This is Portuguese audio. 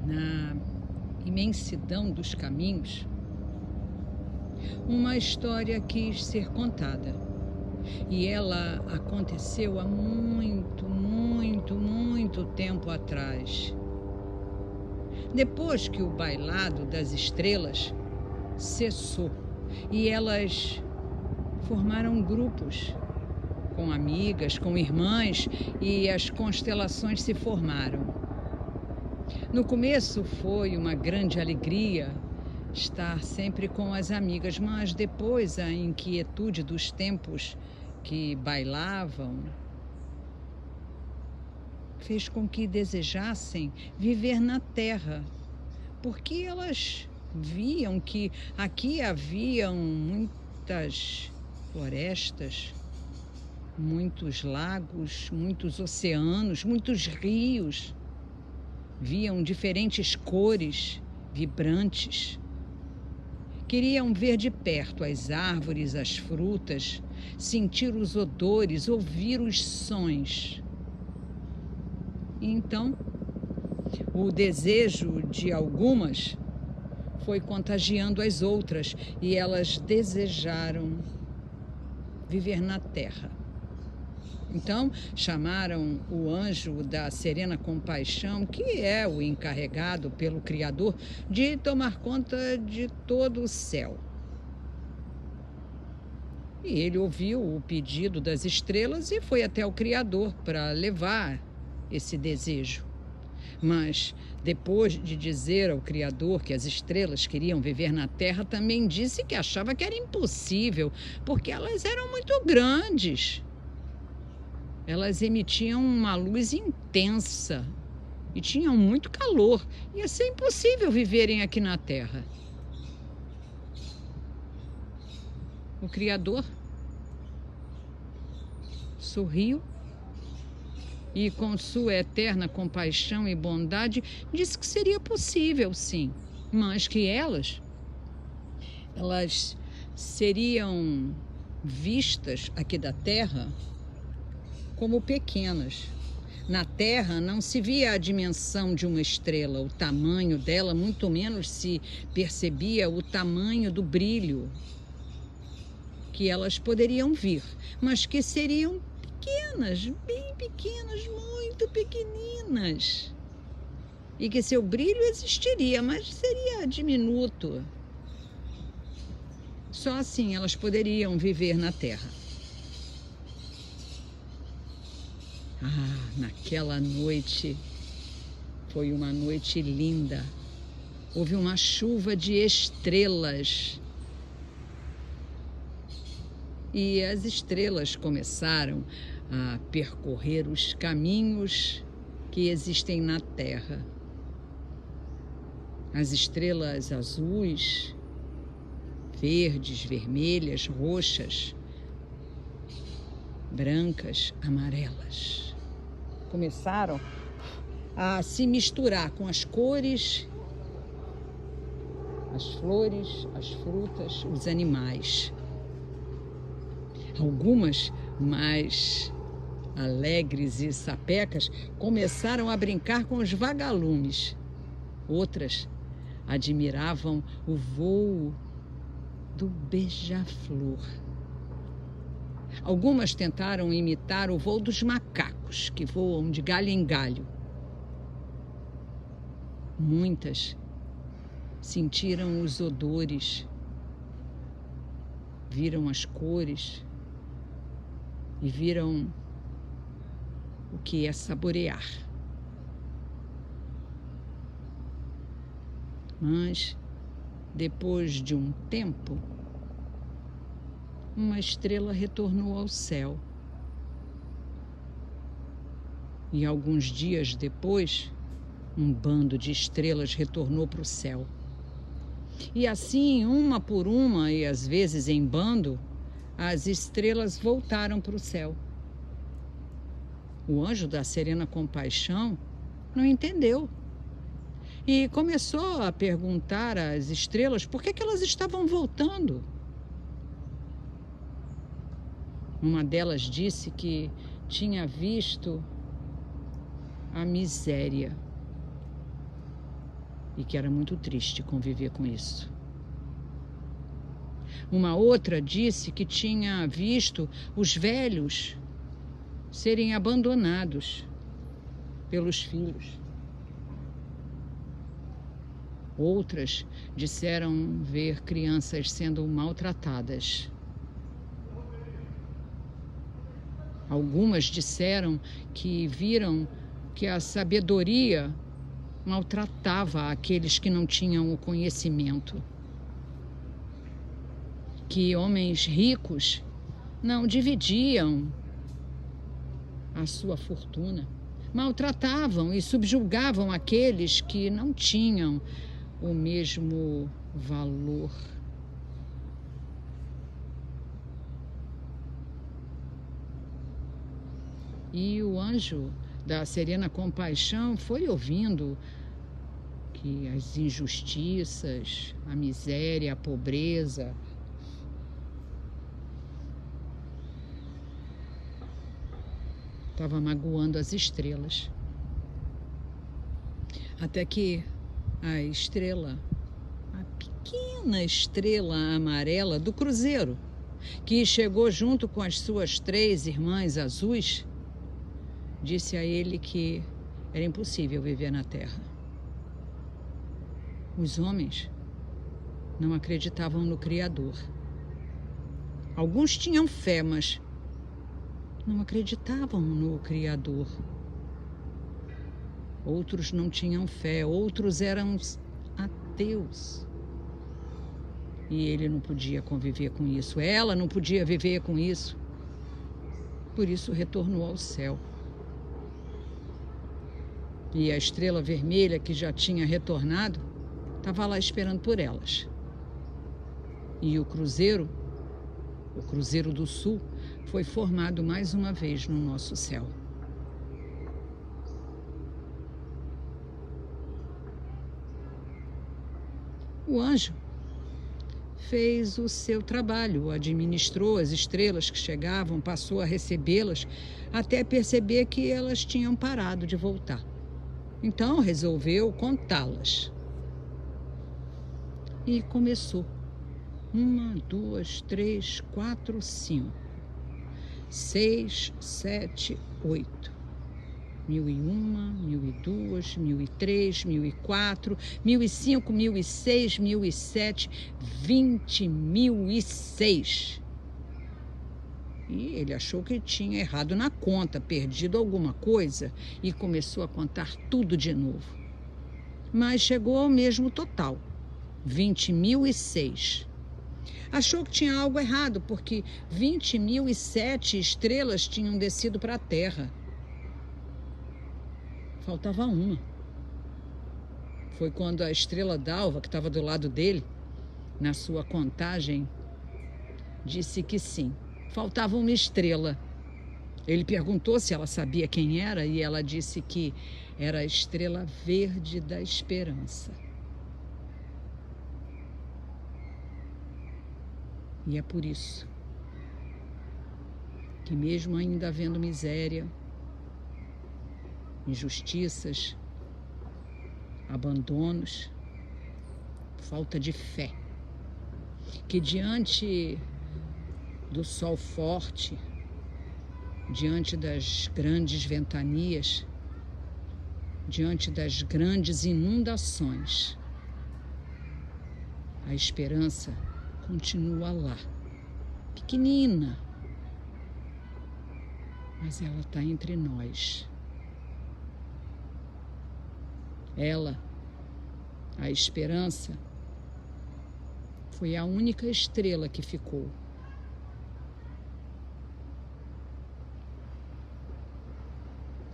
na imensidão dos caminhos, uma história quis ser contada. E ela aconteceu há muito tempo atrás. Depois que o bailado das estrelas cessou e elas formaram grupos com amigas, com irmãs, e as constelações se formaram. No começo foi uma grande alegria estar sempre com as amigas, mas depois a inquietude dos tempos que bailavam fez com que desejassem viver na terra, porque elas viam que aqui haviam muitas florestas, muitos lagos, muitos oceanos, muitos rios. Viam diferentes cores vibrantes. Queriam ver de perto as árvores, as frutas, sentir os odores, ouvir os sons. E então, o desejo de algumas foi contagiando as outras e elas desejaram viver na terra. Então, chamaram o anjo da Serena Compaixão, que é o encarregado pelo Criador de tomar conta de todo o céu. E ele ouviu o pedido das estrelas e foi até o Criador para levar esse desejo. Mas, depois de dizer ao Criador que as estrelas queriam viver na Terra, também disse que achava que era impossível, porque elas eram muito grandes. Elas emitiam uma luz intensa e tinham muito calor. Ia ser impossível viverem aqui na Terra. O Criador sorriu e, com sua eterna compaixão e bondade, disse que seria possível, sim, mas que elas seriam vistas aqui da Terra como pequenas. Na Terra não se via a dimensão de uma estrela, o tamanho dela, muito menos se percebia o tamanho do brilho que elas poderiam vir, mas que seriam pequenas, bem pequenas, muito pequeninas. E que seu brilho existiria, mas seria diminuto. Só assim elas poderiam viver na Terra. Naquela noite, foi uma noite linda. Houve uma chuva de estrelas. E as estrelas começaram a percorrer os caminhos que existem na Terra. As estrelas azuis, verdes, vermelhas, roxas, brancas, amarelas. Começaram a se misturar com as cores, as flores, as frutas, os animais. Algumas, mais alegres e sapecas, começaram a brincar com os vagalumes. Outras admiravam o voo do beija-flor. Algumas tentaram imitar o voo dos macacos, que voam de galho em galho. Muitas sentiram os odores, viram as cores e viram o que é saborear. Mas, depois de um tempo, uma estrela retornou ao céu. E alguns dias depois, um bando de estrelas retornou para o céu. E assim, uma por uma, e às vezes em bando, as estrelas voltaram para o céu. O anjo da Serena Compaixão não entendeu. E começou a perguntar às estrelas por que elas estavam voltando. Uma delas disse que tinha visto a miséria. e que era muito triste conviver com isso. Uma outra disse que tinha visto os velhos serem abandonados pelos filhos. Outras disseram ver crianças sendo maltratadas. Algumas disseram que viram que a sabedoria maltratava aqueles que não tinham o conhecimento. Que homens ricos não dividiam a sua fortuna, maltratavam e subjugavam aqueles que não tinham o mesmo valor. E o anjo da serena compaixão foi ouvindo que as injustiças, a miséria, a pobreza estava magoando as estrelas. Até que a estrela, a pequena estrela amarela do cruzeiro, que chegou junto com as suas 3 irmãs azuis, disse a ele que era impossível viver na Terra. Os homens não acreditavam no Criador. Alguns tinham fé, mas não acreditavam no Criador. Outros não tinham fé, outros eram ateus. E ele não podia conviver com isso, ela não podia viver com isso. Por isso retornou ao céu. E a estrela vermelha, que já tinha retornado, estava lá esperando por elas. E o Cruzeiro do Sul, foi formado mais uma vez no nosso céu. O anjo fez o seu trabalho, administrou as estrelas que chegavam, passou a recebê-las, até perceber que elas tinham parado de voltar. Então resolveu contá-las. E começou. 1, 2, 3, 4, 5, 6, 7, 8. 1001, 1002, 1003, 1004, 1005, 1006, 1007, 20, 1006. E ele achou que tinha errado na conta, perdido alguma coisa, e começou a contar tudo de novo. Mas chegou ao mesmo total, 20.006. Achou que tinha algo errado, porque 20.007 estrelas tinham descido para a Terra. Faltava uma. Foi quando a estrela d'alva, que estava do lado dele, na sua contagem, disse que sim, faltava uma estrela. Ele perguntou se ela sabia quem era e ela disse que era a estrela verde da esperança. E é por isso que, mesmo ainda havendo miséria, injustiças, abandonos, falta de fé, que diante do sol forte, diante das grandes ventanias, diante das grandes inundações, a esperança continua lá, pequenina, mas ela está entre nós. Ela, a esperança, foi a única estrela que ficou.